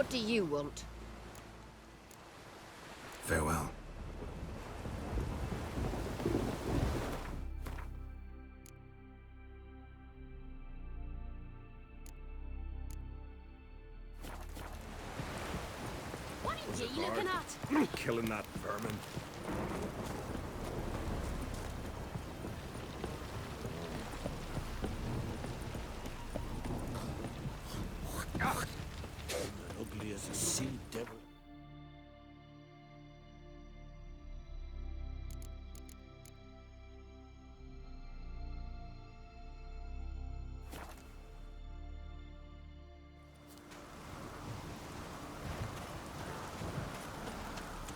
What do you want? Farewell. What are you looking at? Killing that vermin. Ugly as a sea devil.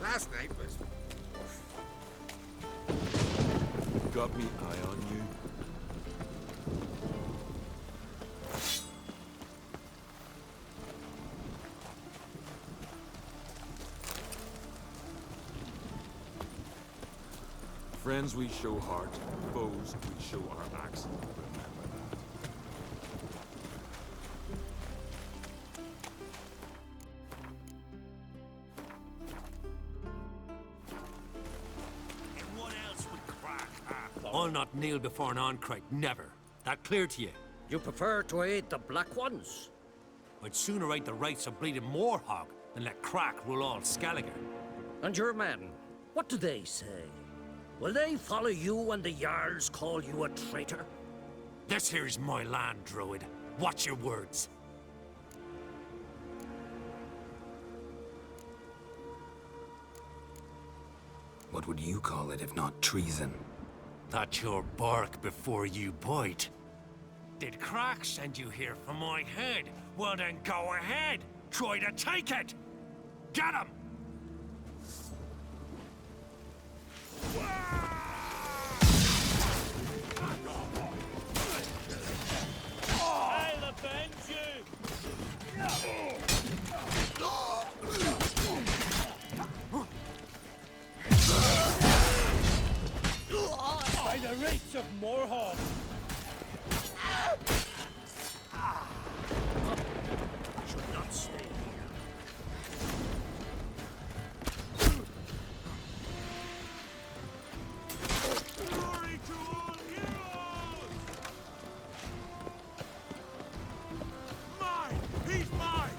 Last night was... Got me eye on you. Friends we show heart, foes we show our axe. Remember that. And what else would crack, huh? I'll not kneel before an Oncrite, never. That clear to you? You prefer to aid the Black Ones? I'd sooner aid the rights of bleeding Moorhog than let crack rule all Skelliger. And your men, what do they say? Will they follow you when the Jarls call you a traitor? This here's my land, Druid. Watch your words. What would you call it if not treason? That's your bark before you bite. Did Crack send you here for my head? Well then go ahead. Try to take it. Get him! I'll avenge you! By the rates of Moorhog! Should not stay here. Glory to all heroes! Mine! He's mine!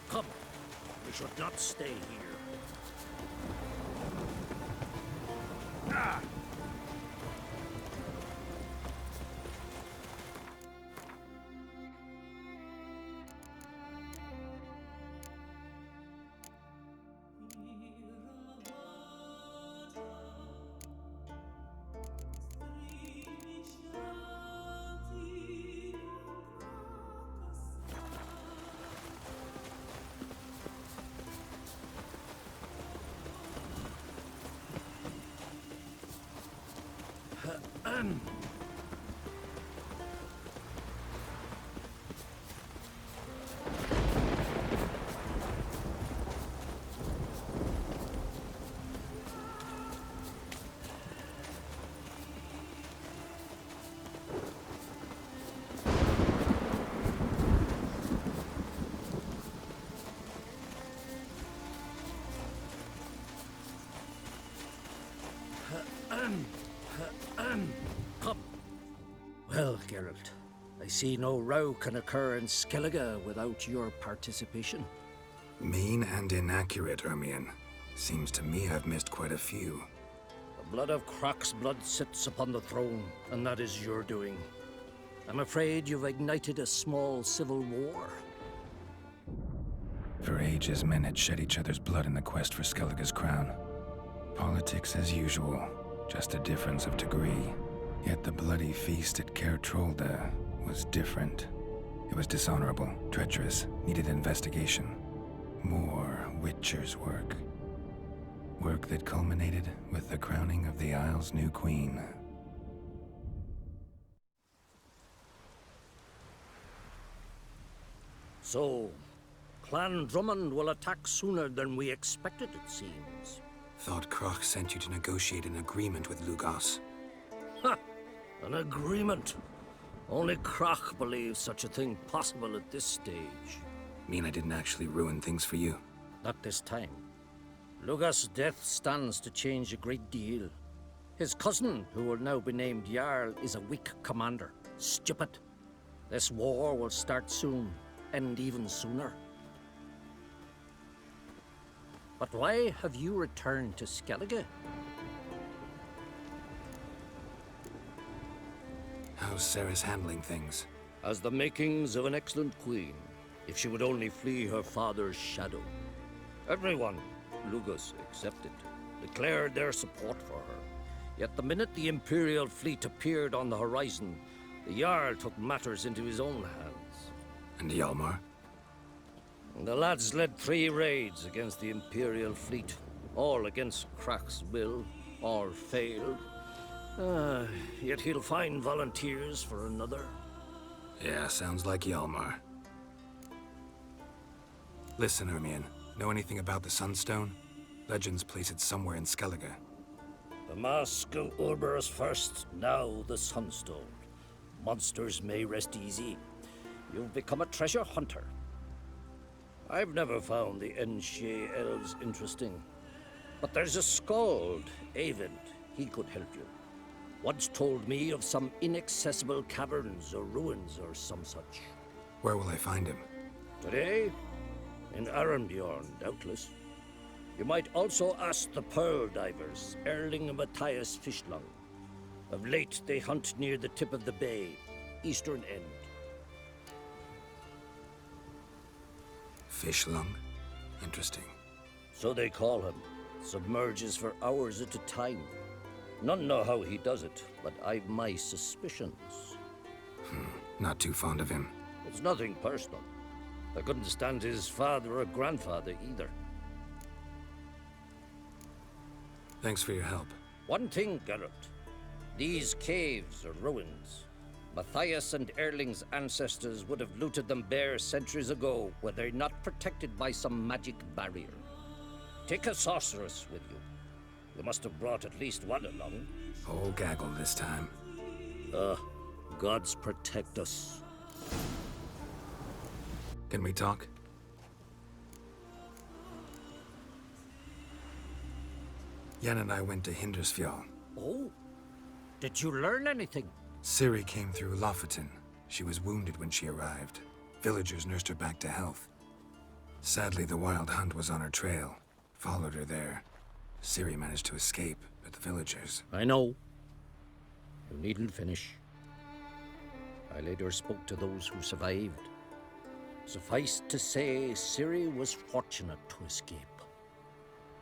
Come. We should not stay here. Ah! Come. Well, Geralt, I see no row can occur in Skellige without your participation. Mean and inaccurate, Ermion. Seems to me I've missed quite a few. The blood of Croc's blood sits upon the throne, and that is your doing. I'm afraid you've ignited a small civil war. For ages, men had shed each other's blood in the quest for Skellige's crown. Politics as usual, just a difference of degree. Yet the bloody feast at Caer Trolda was different. It was dishonorable, treacherous, needed investigation. More Witcher's work. Work that culminated with the crowning of the Isle's new queen. So, Clan Drummond will attack sooner than we expected, it seems. Thought Croc sent you to negotiate an agreement with Lugos. Ha! An agreement. Only Croc believes such a thing possible at this stage. Mean I didn't actually ruin things for you? Not this time. Lugos' death stands to change a great deal. His cousin, who will now be named Jarl, is a weak commander. Stupid. This war will start soon, end even sooner. But why have you returned to Skellige? How's Sarah's handling things? Has the makings of an excellent queen, if she would only flee her father's shadow. Everyone, Lugos excepted, declared their support for her. Yet the minute the Imperial fleet appeared on the horizon, the Jarl took matters into his own hands. And Hjalmar? The lads led 3 raids against the Imperial fleet, all against Croc's will, all failed. Yet he'll find volunteers for another. Yeah, sounds like Hjalmar. Listen, Ermion, know anything about the Sunstone? Legends place it somewhere in Skellige. The Mask of Urberus first, now the Sunstone. Monsters may rest easy. You've become a treasure hunter. I've never found the Enshe elves interesting. But there's a skald, Avind. He could help you. Once told me of some inaccessible caverns or ruins or some such. Where will I find him? Today? In Arambjorn, doubtless. You might also ask the Pearl Divers, Erling and Matthias Fishlung. Of late, they hunt near the tip of the bay, eastern end. Fishlung? Interesting. So they call him. Submerges for hours at a time. None know how he does it, but I've my suspicions. Not too fond of him. It's nothing personal. I couldn't stand his father or grandfather either. Thanks for your help. One thing, Geralt. These caves are ruins. Matthias and Erling's ancestors would have looted them bare centuries ago were they not protected by some magic barrier. Take a sorceress with you. You must have brought at least one along. Whole gaggle this time. Gods protect us. Can we talk? Yen and I went to Hindersfjall. Oh? Did you learn anything? Ciri came through Lofoten. She was wounded when she arrived. Villagers nursed her back to health. Sadly, the Wild Hunt was on her trail. Followed her there. Ciri managed to escape, but the villagers... I know. You needn't finish. I later spoke to those who survived. Suffice to say, Ciri was fortunate to escape.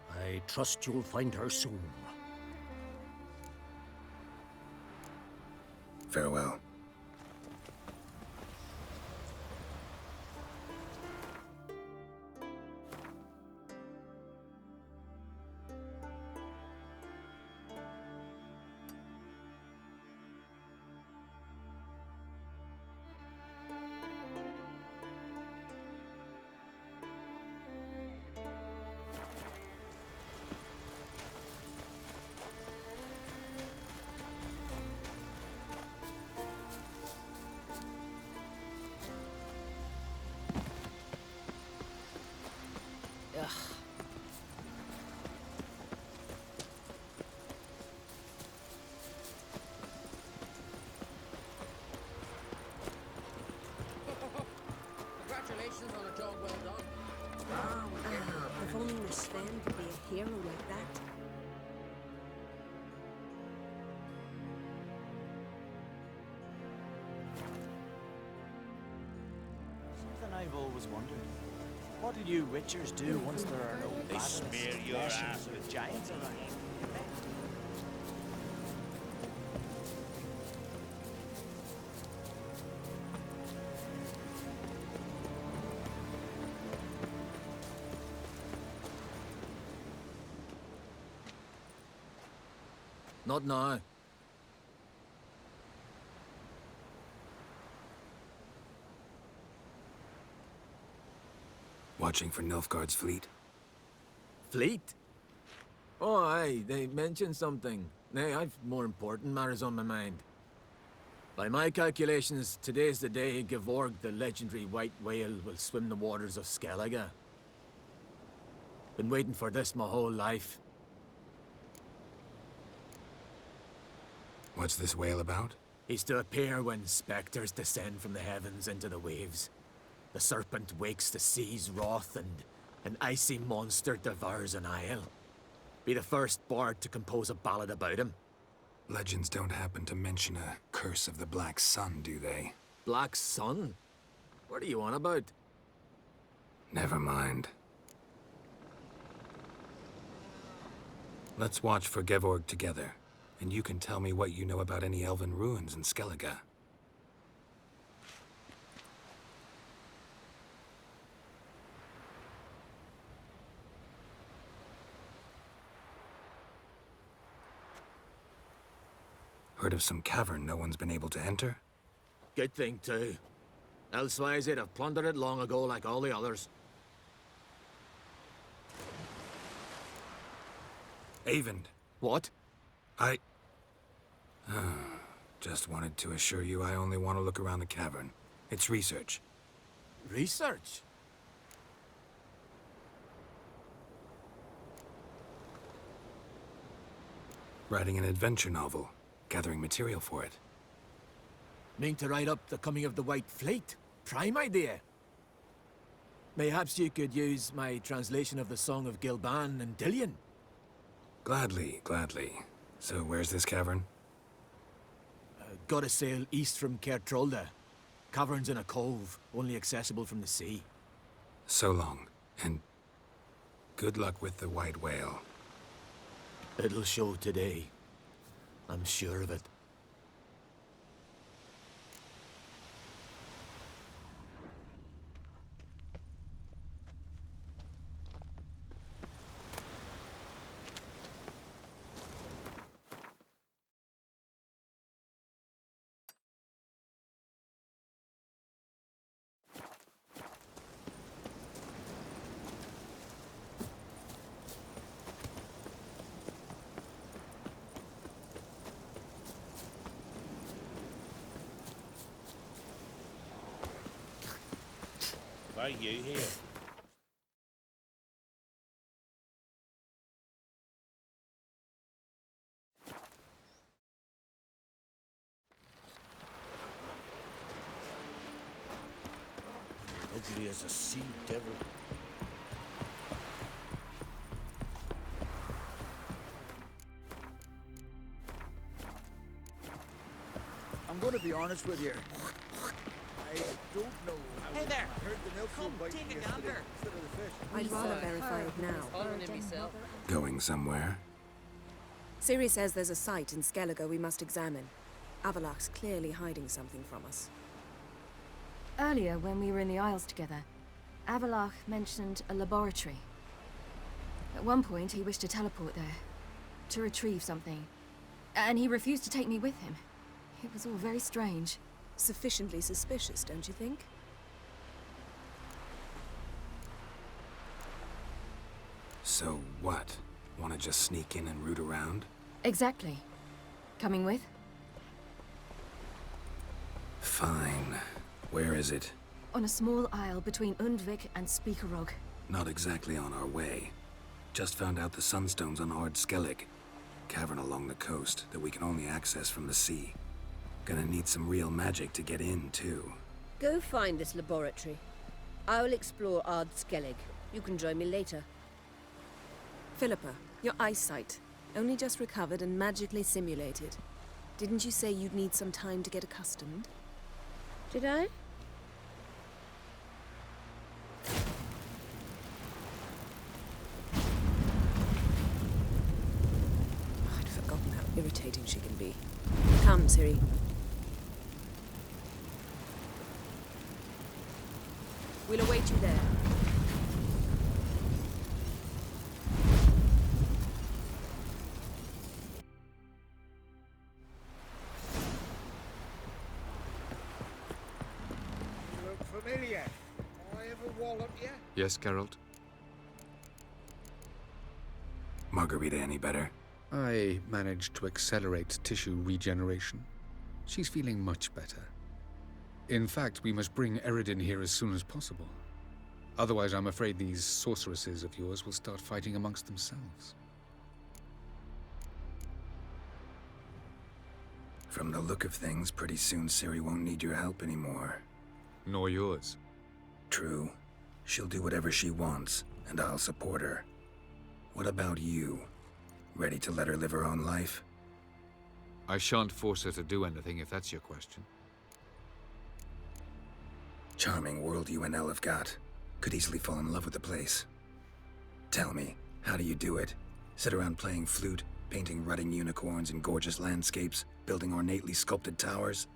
I trust you'll find her soon. Farewell. Ugh. Congratulations on a job well done. If only Miss Sven could be a hero like that. Something I've always wondered. What do you witchers do once there are no They smear your ass with giants around? Not now. Watching for Nilfgaard's fleet? Fleet? Oh, aye, they mentioned something. Nay, I've more important matters on my mind. By my calculations, today's the day Gevorg, the legendary white whale, will swim the waters of Skellige. Been waiting for this my whole life. What's this whale about? He's to appear when spectres descend from the heavens into the waves. The serpent wakes the sea's wrath, and an icy monster devours an isle. Be the first bard to compose a ballad about him. Legends don't happen to mention a curse of the Black Sun, do they? Black Sun? What are you on about? Never mind. Let's watch for Gevorg together, and you can tell me what you know about any elven ruins in Skellige. Heard of some cavern no one's been able to enter? Good thing, too. Elsewise, they'd have plundered it long ago like all the others. Avend. What? I... Just wanted to assure you I only want to look around the cavern. It's research. Research? Writing an adventure novel. Gathering material for it. Mean to write up the coming of the White Fleet? Prime idea. Mayhaps you could use my translation of the Song of Gilban and Dillion. Gladly, gladly. So where's this cavern? Gotta sail east from Kertrolda. Cavern's in a cove, only accessible from the sea. So long, and good luck with the white whale. It'll show today. I'm sure of it. Why you here? Ugly as a sea devil. gonna be honest with you. I don't know how. Hey there! I heard the milk Come, biting take a yesterday gander. instead of the fish. I'd rather verify it now. Going somewhere? Ciri says there's a site in Skellige we must examine. Avalok's clearly hiding something from us. Earlier, when we were in the Isles together, Avalok mentioned a laboratory. At one point, he wished to teleport there, to retrieve something. And he refused to take me with him. It was all very strange. Sufficiently suspicious, don't you think? So what? Want to just sneak in and root around? Exactly. Coming with? Fine. Where is it? On a small isle between Undvik and Speakerog. Not exactly on our way. Just found out the sunstone's on Ard Skellig. Cavern along the coast that we can only access from the sea. Gonna need some real magic to get in, too. Go find this laboratory. I'll explore Ard Skellig. You can join me later. Philippa, your eyesight. Only just recovered and magically simulated. Didn't you say you'd need some time to get accustomed? Did I? I'd forgotten how irritating she can be. Come, Ciri. We'll await you there. You look familiar. I ever wallop you? Yes, Geralt? Margarita any better? I managed to accelerate tissue regeneration. She's feeling much better. In fact, we must bring Eredin here as soon as possible. Otherwise, I'm afraid these sorceresses of yours will start fighting amongst themselves. From the look of things, pretty soon Ciri won't need your help anymore. Nor yours. True. She'll do whatever she wants, and I'll support her. What about you? Ready to let her live her own life? I shan't force her to do anything, if that's your question. Charming world you and Elle have got. Could easily fall in love with the place. Tell me, how do you do it? Sit around playing flute, painting rutting unicorns in gorgeous landscapes, building ornately sculpted towers?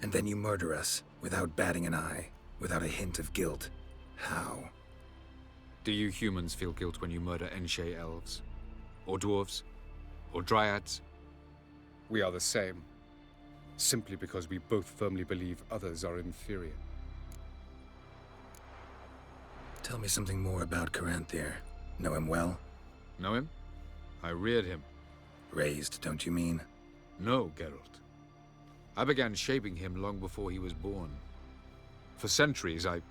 And then you murder us, without batting an eye, without a hint of guilt. How? Do you humans feel guilt when you murder Enshe elves? Or dwarves? Or dryads? We are the same. Simply because we both firmly believe others are inferior. Tell me something more about Caranthir. Know him well? Know him? I reared him. Raised, don't you mean? No, Geralt. I began shaping him long before he was born. For centuries, I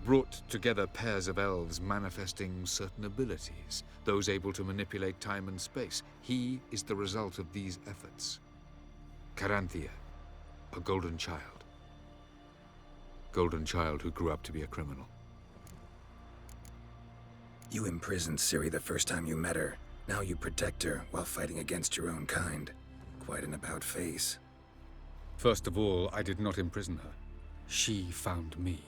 brought together pairs of elves manifesting certain abilities, those able to manipulate time and space. He is the result of these efforts. Caranthir, a golden child. Golden child who grew up to be a criminal. You imprisoned Ciri the first time you met her. Now you protect her while fighting against your own kind. Quite an about-face. First of all, I did not imprison her. She found me.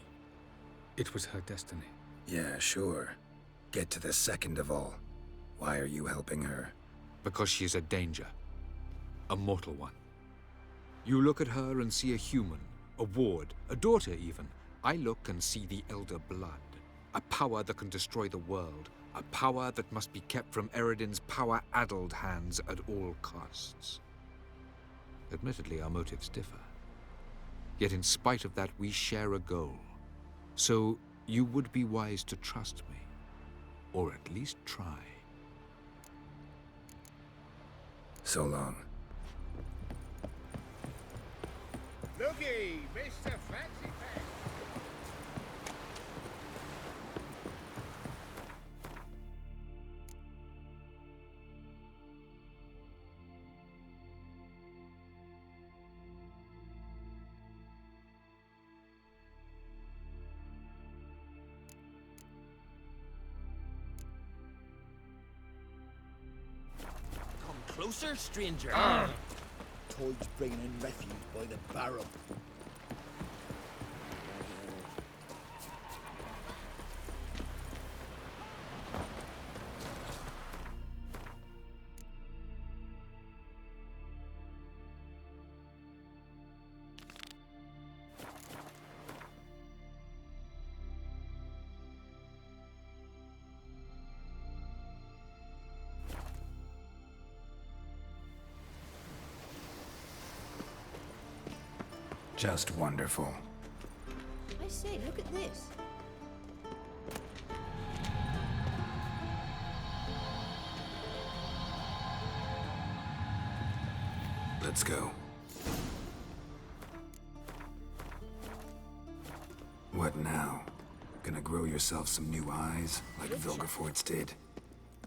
It was her destiny. Yeah, sure. Get to the second of all. Why are you helping her? Because she is a danger. A mortal one. You look at her and see a human, a ward, a daughter even. I look and see the Elder Blood. A power that can destroy the world. A power that must be kept from Eredin's power-addled hands at all costs. Admittedly, our motives differ. Yet in spite of that, we share a goal. So, you would be wise to trust me. Or at least try. So long. Looky, Mr. Fancy Pants. Come closer, stranger. tides bringing in refuse by the barrel. Just wonderful. I say, look at this. Let's go. What now? Gonna grow yourself some new eyes, like Vilgefortz did?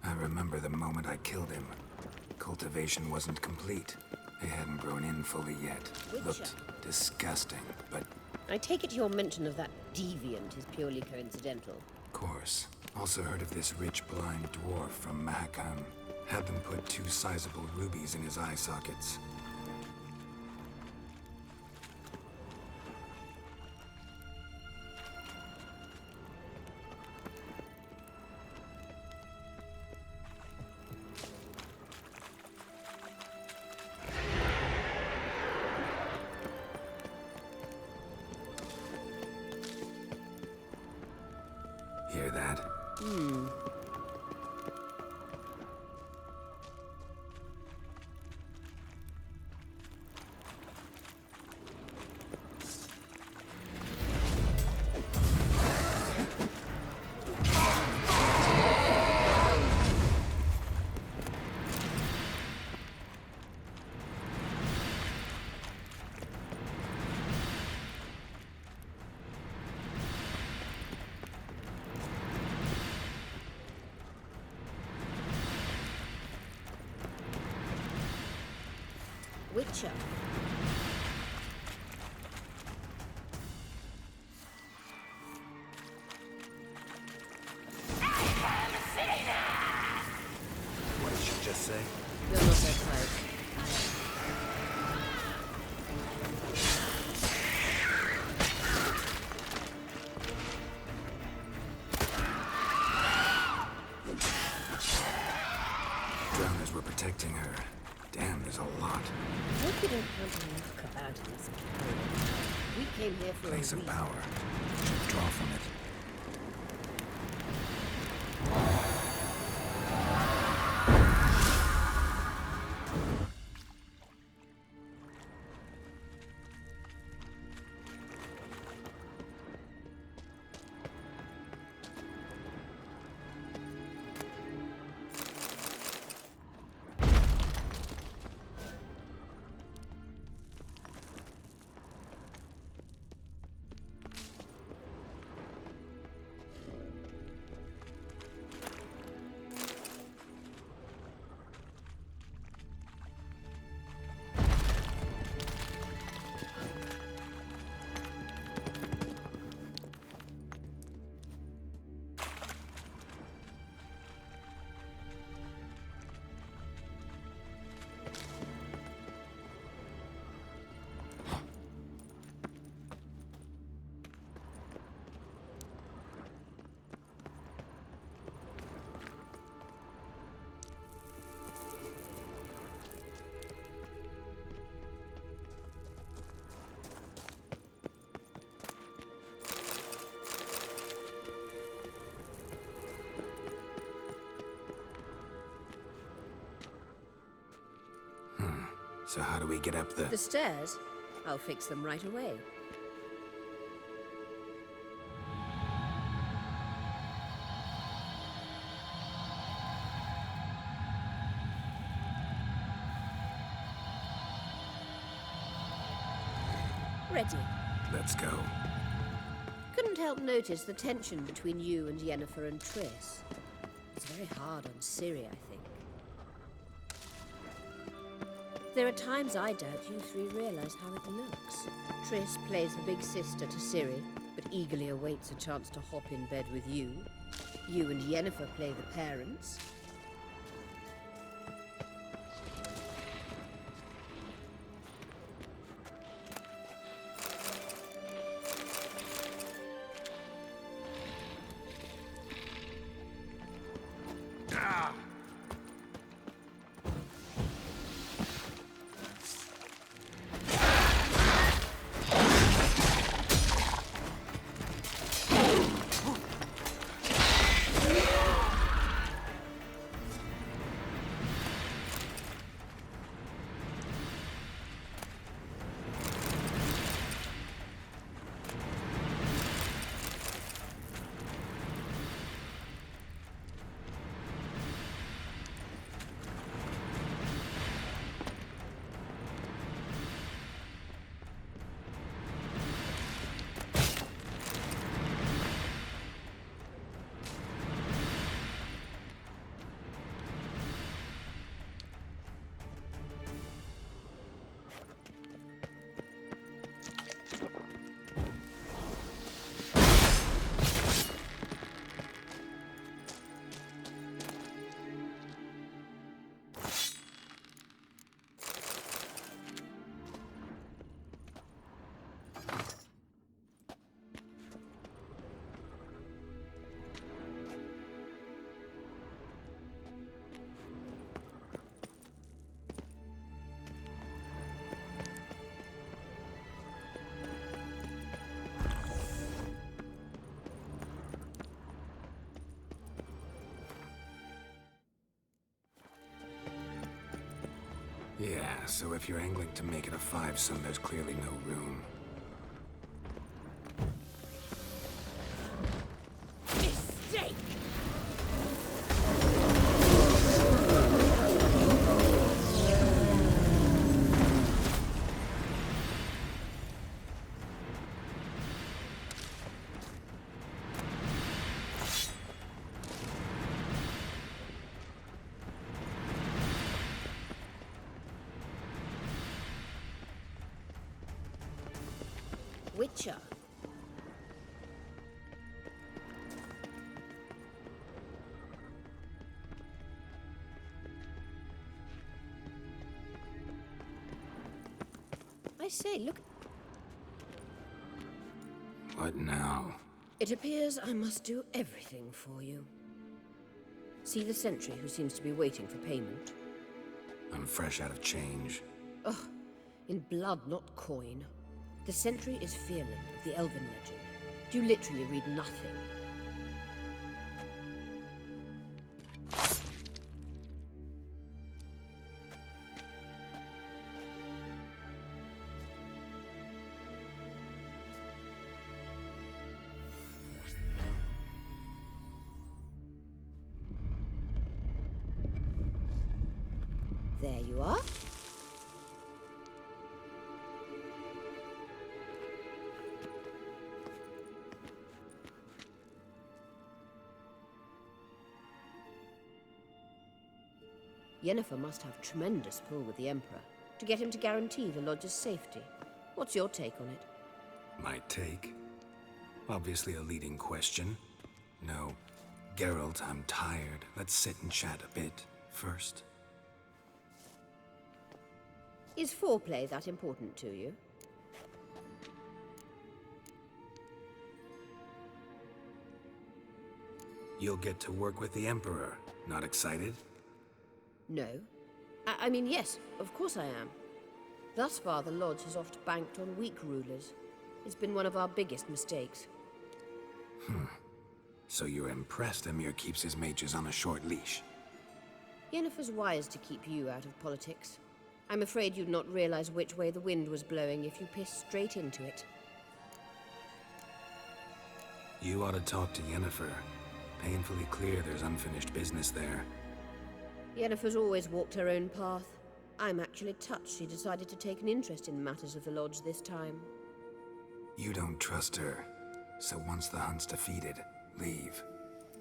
I remember the moment I killed him. Cultivation wasn't complete. They hadn't grown in fully yet. Looked disgusting, but... I take it your mention of that deviant is purely coincidental. Of course. Also heard of this rich blind dwarf from Mahakam. Had them put 2 sizable rubies in his eye sockets. Hear that? Witcher. What did she just say? You're not that tight. Drowners were protecting her. Damn, there's a lot. I hope you don't want to knock about in this area. We came here for Place a of reason. power. Should draw from it. So how do we get up the... The stairs? I'll fix them right away. Ready. Let's go. Couldn't help notice the tension between you and Yennefer and Triss. It's very hard on Ciri, I think. There are times I doubt you three realize how it looks. Triss plays the big sister to Ciri, but eagerly awaits a chance to hop in bed with you. You and Yennefer play the parents. Yeah, so if you're angling to make it a five-some, there's clearly no room. Mistake! Witcher. I say, look. What now? It appears I must do everything for you. See the sentry who seems to be waiting for payment? I'm fresh out of change. Ugh, in blood, not coin. The sentry is Fearland of the Elven legend. You literally read nothing. There you are. Yennefer must have tremendous pull with the Emperor to get him to guarantee the Lodge's safety. What's your take on it? My take? Obviously a leading question. No. Geralt, I'm tired. Let's sit and chat a bit first. Is foreplay that important to you? You'll get to work with the Emperor. Not excited? No. I mean, yes, of course I am. Thus far, the Lodge has oft banked on weak rulers. It's been one of our biggest mistakes. So you're impressed Emir keeps his mages on a short leash? Yennefer's wise to keep you out of politics. I'm afraid you'd not realize which way the wind was blowing if you pissed straight into it. You ought to talk to Yennefer. Painfully clear there's unfinished business there. Yennefer's always walked her own path. I'm actually touched she decided to take an interest in matters of the Lodge this time. You don't trust her. So once the hunt's defeated, leave.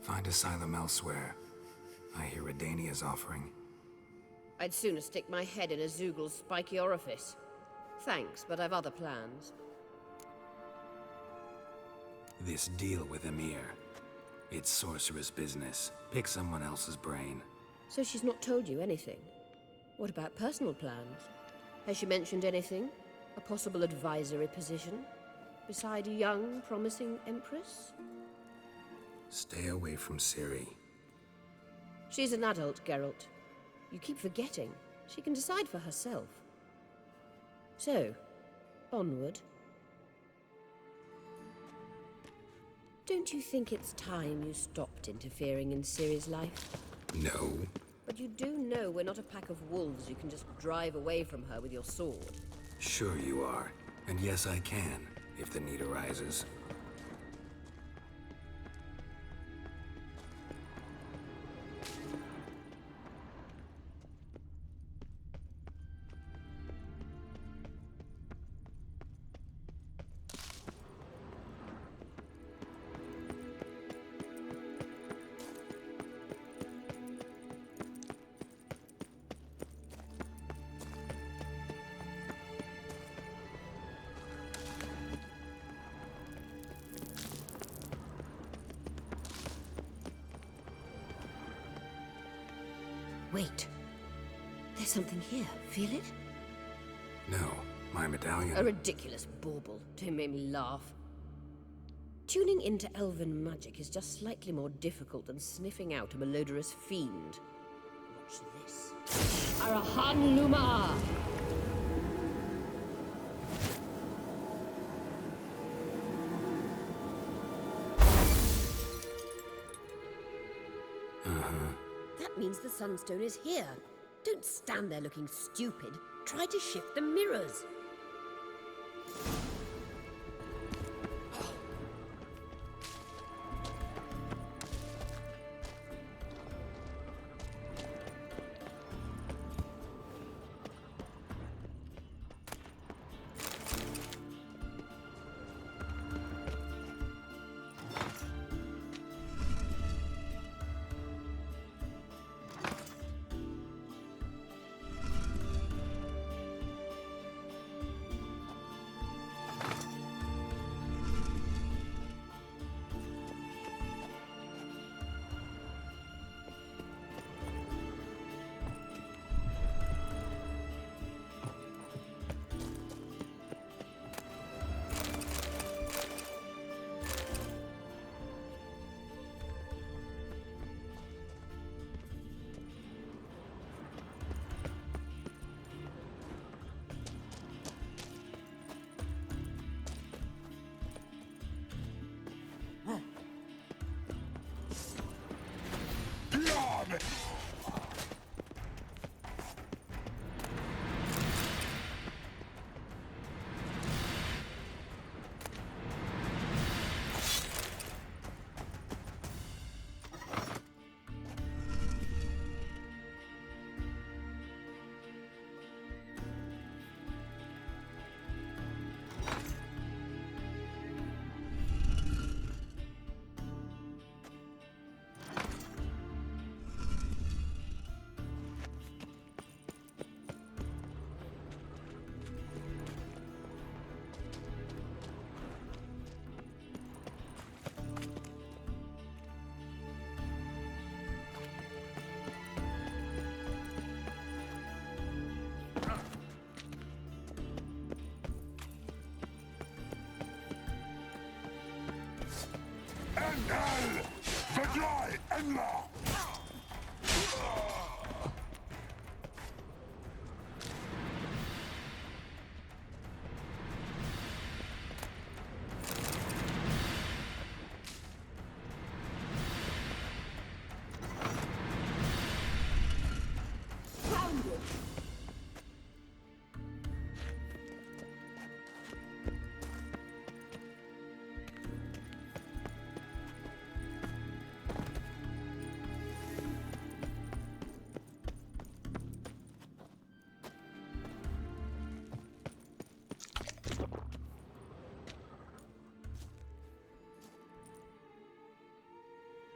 Find asylum elsewhere. I hear Redania's offering. I'd sooner stick my head in a Zoogl's spiky orifice. Thanks, but I've other plans. This deal with Emir. It's sorceress business. Pick someone else's brain. So she's not told you anything? What about personal plans? Has she mentioned anything? A possible advisory position? Beside a young, promising empress? Stay away from Ciri. She's an adult, Geralt. You keep forgetting. She can decide for herself. So, onward. Don't you think it's time you stopped interfering in Ciri's life? No. But you do know we're not a pack of wolves you can just drive away from her with your sword. Sure you are. And yes, I can, if the need arises. Wait. There's something here. Feel it? No, my medallion. A ridiculous bauble. Don't make me laugh. Tuning into elven magic is just slightly more difficult than sniffing out a malodorous fiend. Watch this. Arahan Luma! That means the Sunstone is here. Don't stand there looking stupid. Try to shift the mirrors.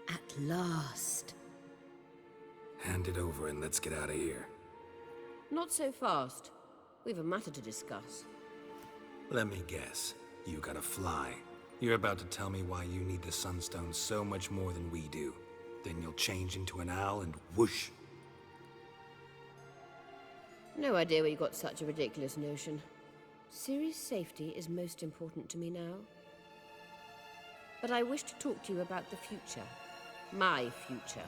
At last. Hand it over and let's get out of here. Not so fast. We've a matter to discuss. Let me guess. You gotta fly. You're about to tell me why you need the Sunstone so much more than we do. Then you'll change into an owl and whoosh. No idea where you got such a ridiculous notion. Ciri's safety is most important to me now. But I wish to talk to you about the future. My future.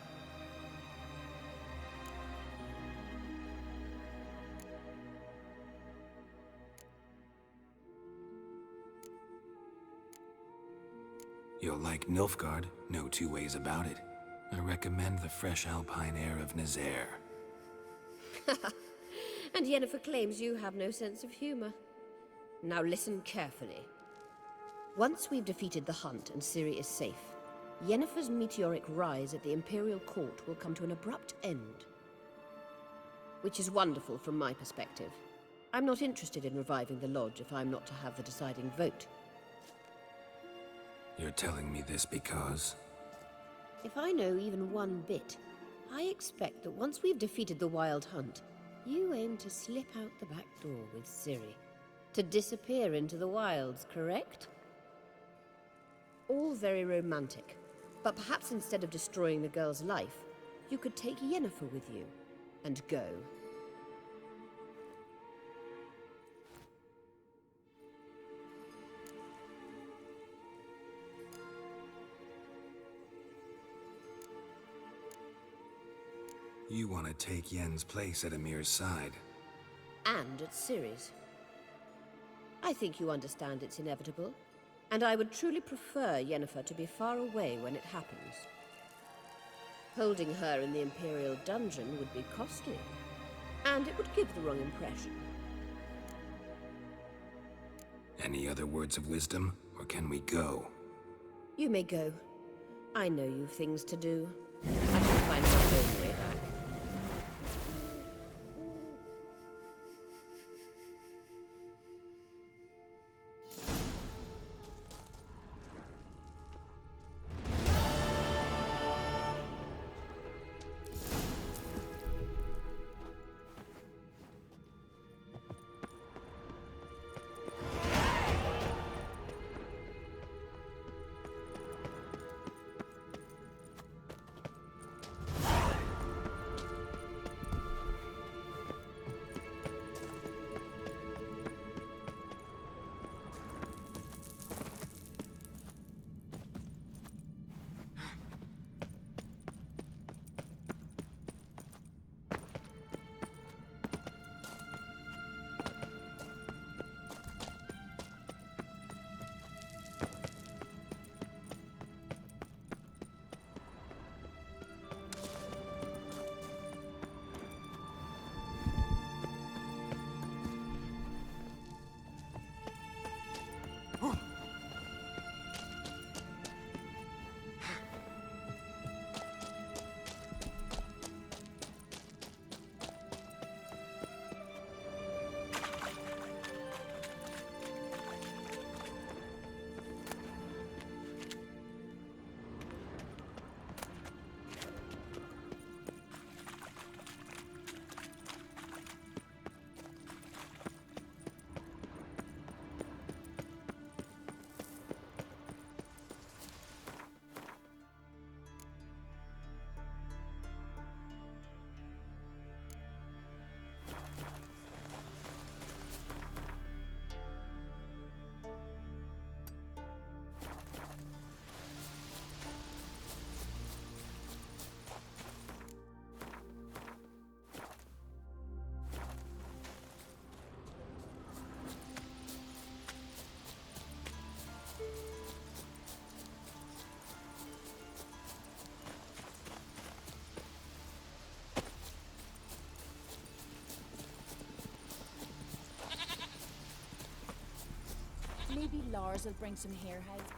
You'll like Nilfgaard, no two ways about it. I recommend the fresh alpine air of Nazaire. And Yennefer claims you have no sense of humor. Now listen carefully. Once we've defeated the hunt and Ciri is safe, Yennefer's meteoric rise at the Imperial Court will come to an abrupt end. Which is wonderful from my perspective. I'm not interested in reviving the Lodge if I'm not to have the deciding vote. You're telling me this because... If I know even one bit, I expect that once we've defeated the Wild Hunt, you aim to slip out the back door with Ciri. To disappear into the wilds, correct? All very romantic. But perhaps instead of destroying the girl's life, you could take Yennefer with you, and go. You want to take Yen's place at Amir's side. And at Ciri's. I think you understand it's inevitable, and I would truly prefer Yennefer to be far away when it happens. Holding her in the Imperial dungeon would be costly. And it would give the wrong impression. Any other words of wisdom, or can we go? You may go. I know you've things to do. I can find my own way back. Maybe Lars will bring some hair hides.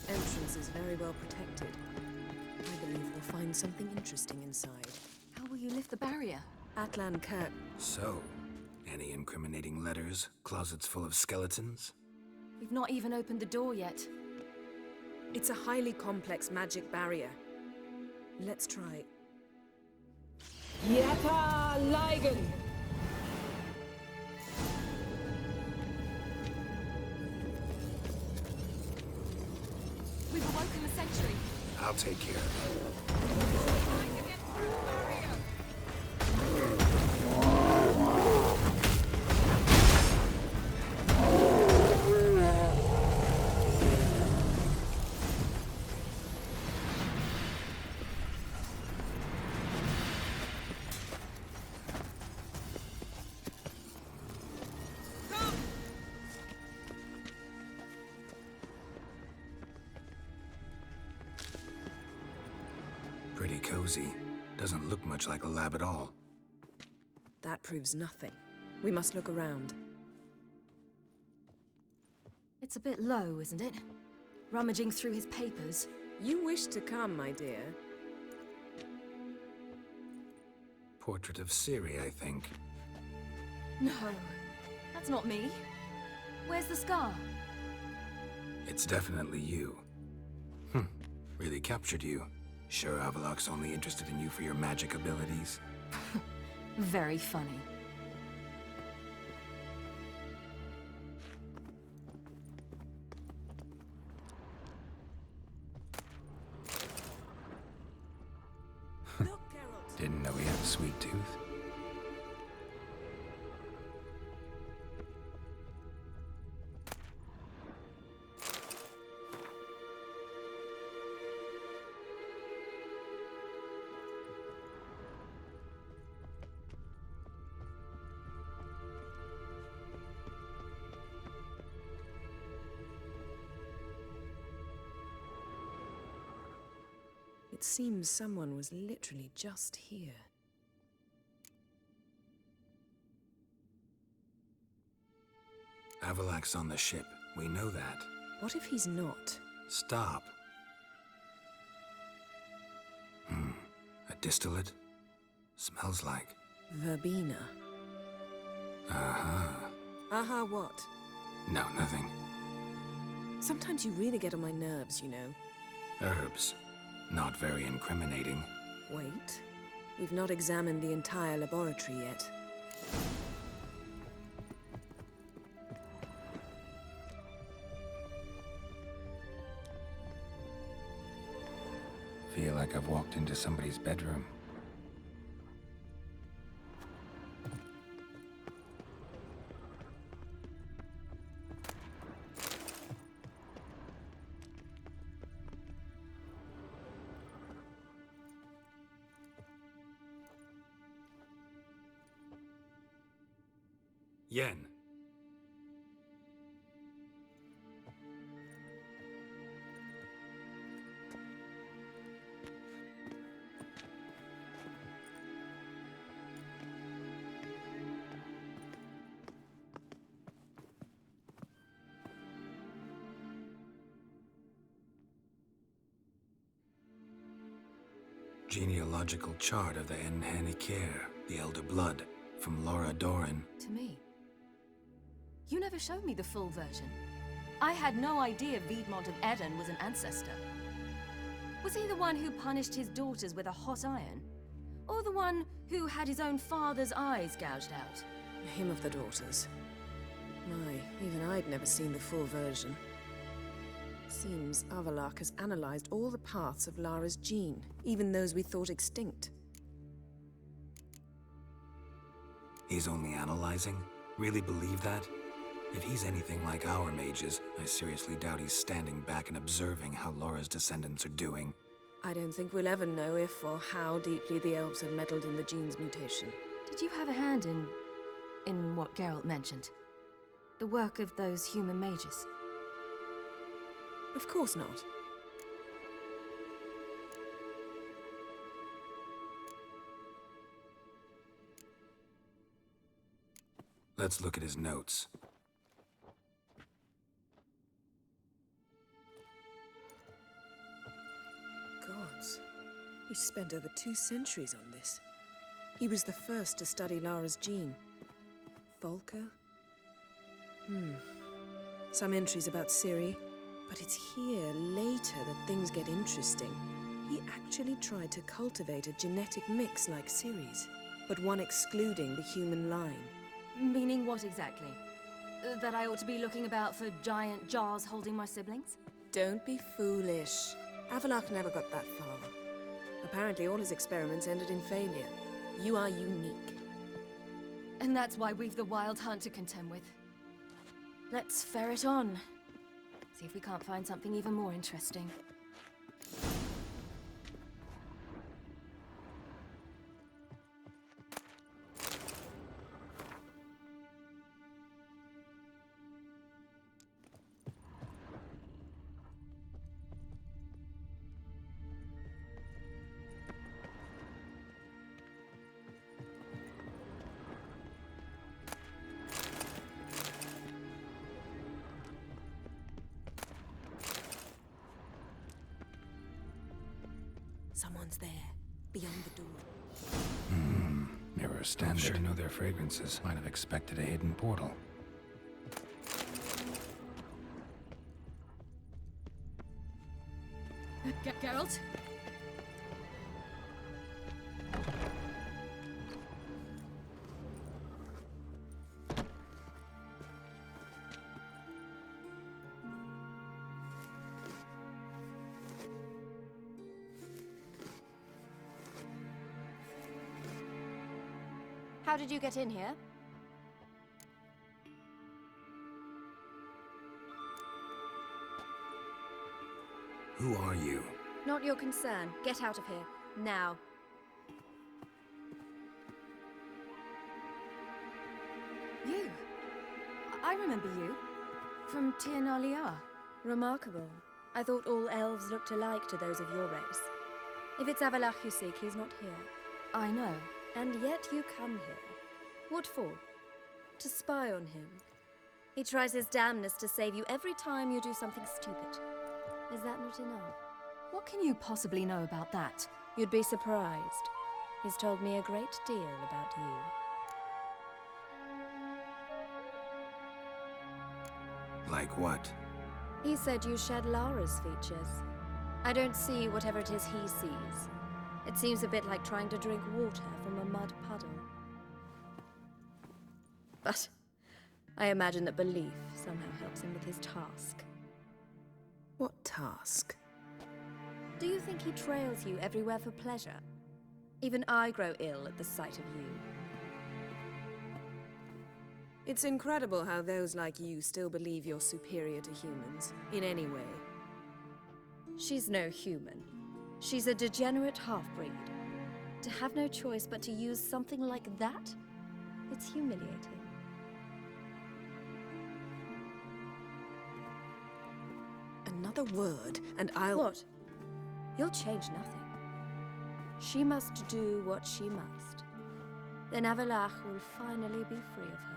Entrance is very well protected. I believe we'll find something interesting inside. How will you lift the barrier? Atlan Kirk. So, any incriminating letters? Closets full of skeletons? We've not even opened the door yet. It's a highly complex magic barrier. Let's try. Yeta Ligen! We've awoken the sentry. I'll take care of it. Trying to get through the barrier. Pretty cozy. Doesn't look much like a lab at all. That proves nothing. We must look around. It's a bit low, isn't it? Rummaging through his papers. You wish to come, my dear. Portrait of Ciri, I think. No, that's not me. Where's the scar? It's definitely you. Really captured you. Sure Avaloch's only interested in you for your magic abilities? Very funny. Look, Geralt. Didn't know he had a sweet tooth. seems someone was literally just here. Avalak's on the ship. We know that. What if he's not? Stop. A distillate? Smells like... Verbena. Uh-huh. Aha, what? No, nothing. Sometimes you really get on my nerves, you know. Herbs. Not very incriminating. Wait. We've not examined the entire laboratory yet. Feel like I've walked into somebody's bedroom. Yen. Genealogical chart of the Enhanikir, the Elder Blood, from Laura Doran. To me. You never showed me the full version. I had no idea Viedmont of Eden was an ancestor. Was he the one who punished his daughters with a hot iron? Or the one who had his own father's eyes gouged out? Him of the daughters. My, even I'd never seen the full version. Seems Avalak has analyzed all the paths of Lara's gene, even those we thought extinct. He's only analyzing? Really believe that? If he's anything like our mages, I seriously doubt he's standing back and observing how Laura's descendants are doing. I don't think we'll ever know if or how deeply the elves have meddled in the gene's mutation. Did you have a hand in what Geralt mentioned? The work of those human mages? Of course not. Let's look at his notes. Gods. He spent over 2 centuries on this. He was the first to study Lara's gene. Volker? Some entries about Ciri. But it's here, later, that things get interesting. He actually tried to cultivate a genetic mix like Ciri's, but one excluding the human line. Meaning what exactly? That I ought to be looking about for giant jars holding my siblings? Don't be foolish. Avalak never got that far. Apparently all his experiments ended in failure. You are unique. And that's why we've the Wild Hunt to contend with. Let's ferret on. See if we can't find something even more interesting. Someone's there, beyond the door. Mirror standard. Sure know their fragrances. Might have expected a hidden portal. Geralt? How did you get in here? Who are you? Not your concern. Get out of here. Now. You? I remember you. From Tir na Liar. Remarkable. I thought all elves looked alike to those of your race. If it's Avalach you seek, he's not here. I know. And yet you come here. What for? To spy on him. He tries his damnedest to save you every time you do something stupid. Is that not enough? What can you possibly know about that? You'd be surprised. He's told me a great deal about you. Like what? He said you shared Lara's features. I don't see whatever it is he sees. It seems a bit like trying to drink water from a mud puddle. But I imagine that belief somehow helps him with his task. What task? Do you think he trails you everywhere for pleasure? Even I grow ill at the sight of you. It's incredible how those like you still believe you're superior to humans, in any way. She's no human. She's a degenerate half-breed. To have no choice but to use something like that? It's humiliating. Another word, and I'll... What? You'll change nothing. She must do what she must. Then Avalach will finally be free of her.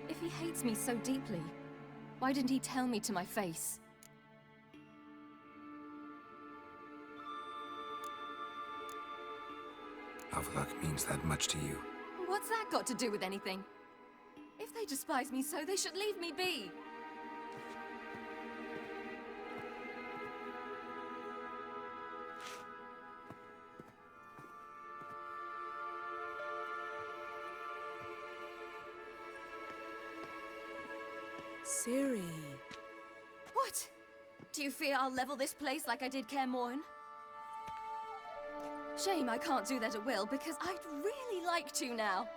If he hates me so deeply, why didn't he tell me to my face? Avalach means that much to you. What's that got to do with anything? If they despise me so, they should leave me be. Ciri. What? Do you fear I'll level this place like I did Kaer Morhen? Shame I can't do that at will, because I'd really like to now.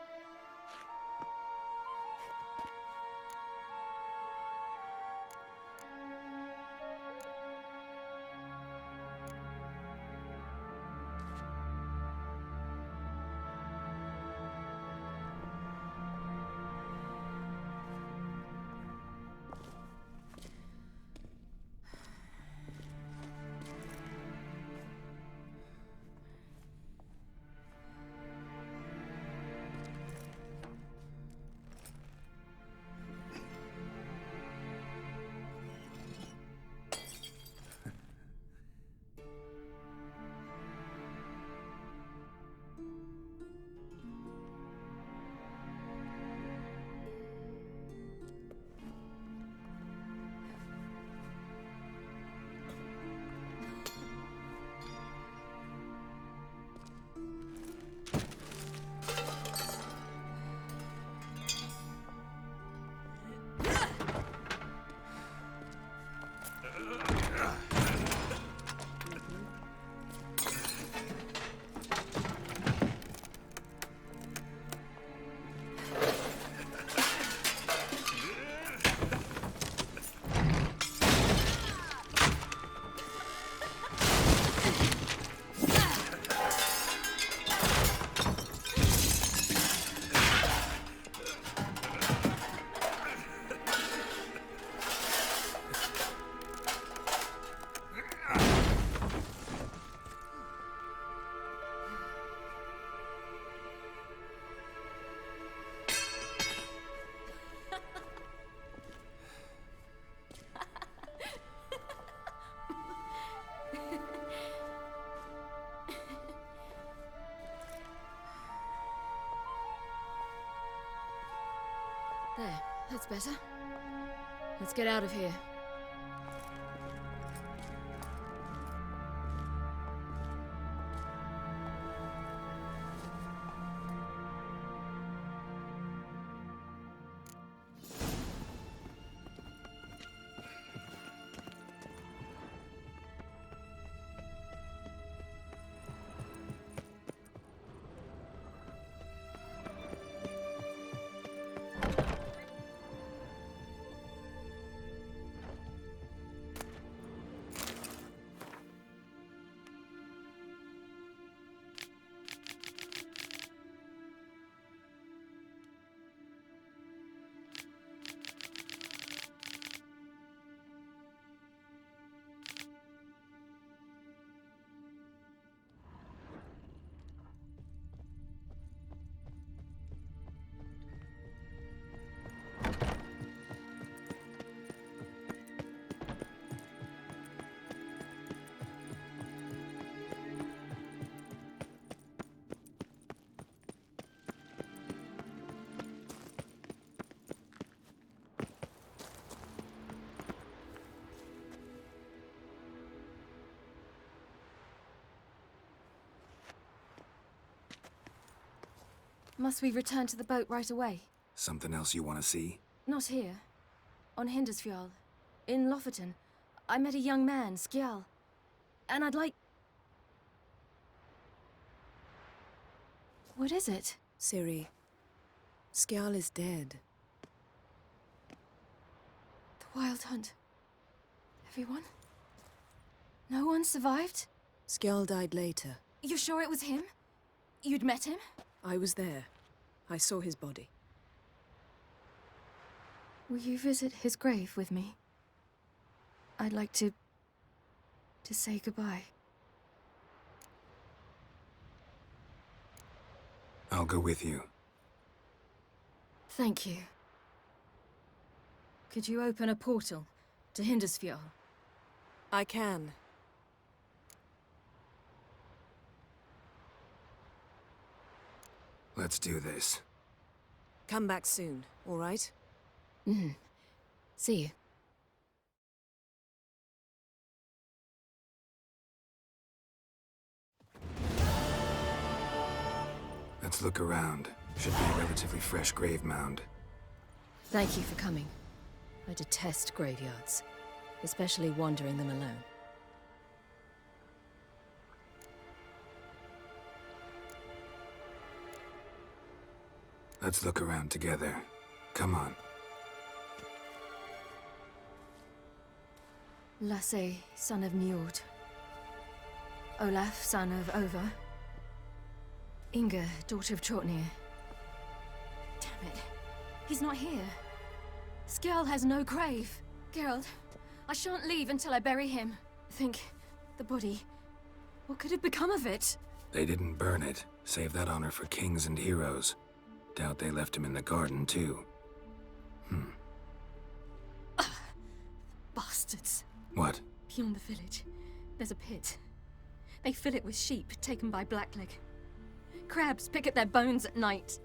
There, that's better. Let's get out of here. Must we return to the boat right away? Something else you want to see? Not here. On Hindersfjall. In Lofoten. I met a young man, Skjal. And I'd like... What is it? Ciri, Skjal is dead. The Wild Hunt. Everyone? No one survived? Skjal died later. You're sure it was him? You'd met him? I was there. I saw his body. Will you visit his grave with me? I'd like to say goodbye. I'll go with you. Thank you. Could you open a portal to Hindersfjall? I can. Let's do this. Come back soon, all right? See you. Let's look around. Should be a relatively fresh grave mound. Thank you for coming. I detest graveyards, especially wandering them alone. Let's look around together. Come on. Lasse, son of Njord. Olaf, son of Over. Inga, daughter of Trotnir. Damn it. He's not here. Skjal has no grave. Geralt, I shan't leave until I bury him. Think, the body. What could have become of it? They didn't burn it. Save that honor for kings and heroes. Doubt they left him in the garden, too. Bastards. What? Beyond the village, there's a pit. They fill it with sheep taken by Blackleg. Crabs pick at their bones at night.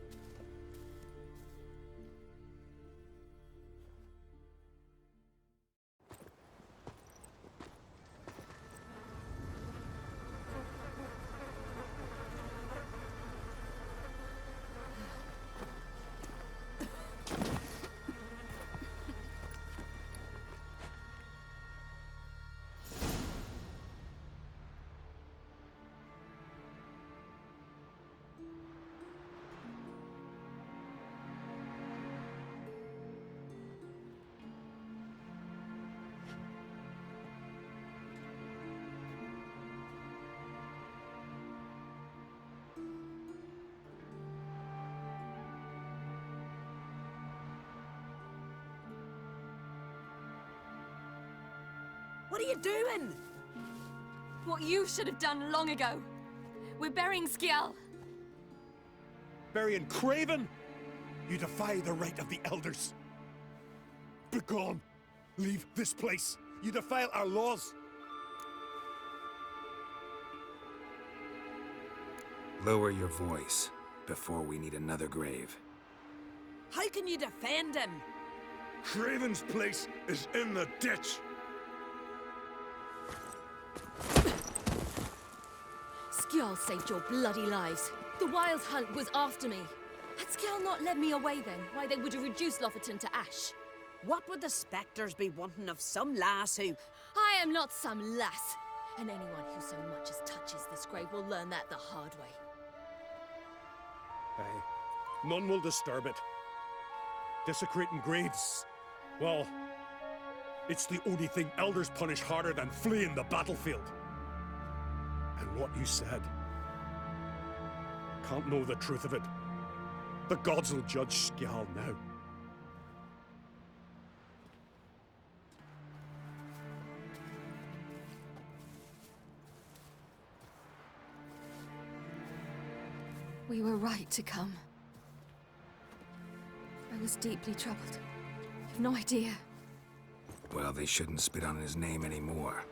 What are you doing? What you should have done long ago. We're burying Skjal. Burying Craven? You defy the right of the elders. Begone! Leave this place. You defile our laws. Lower your voice before we need another grave. How can you defend him? Craven's place is in the ditch. Skjal saved your bloody lives. The Wild Hunt was after me. Had Skjal not led me away then, why they would have reduced Lofoten to ash. What would the spectres be wanting of some lass who... I am not some lass. And anyone who so much as touches this grave will learn that the hard way. Aye. None will disturb it. Desecrating graves. Well, it's the only thing elders punish harder than fleeing the battlefield. And what you said. Can't know the truth of it. The gods will judge Skjal now. We were right to come. I was deeply troubled. You've no idea. Well, they shouldn't spit on his name anymore.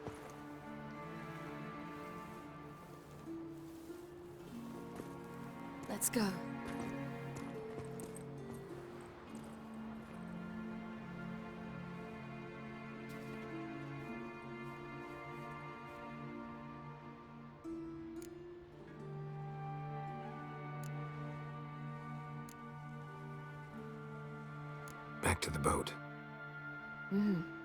Let's go. Back to the boat. Mm-hmm.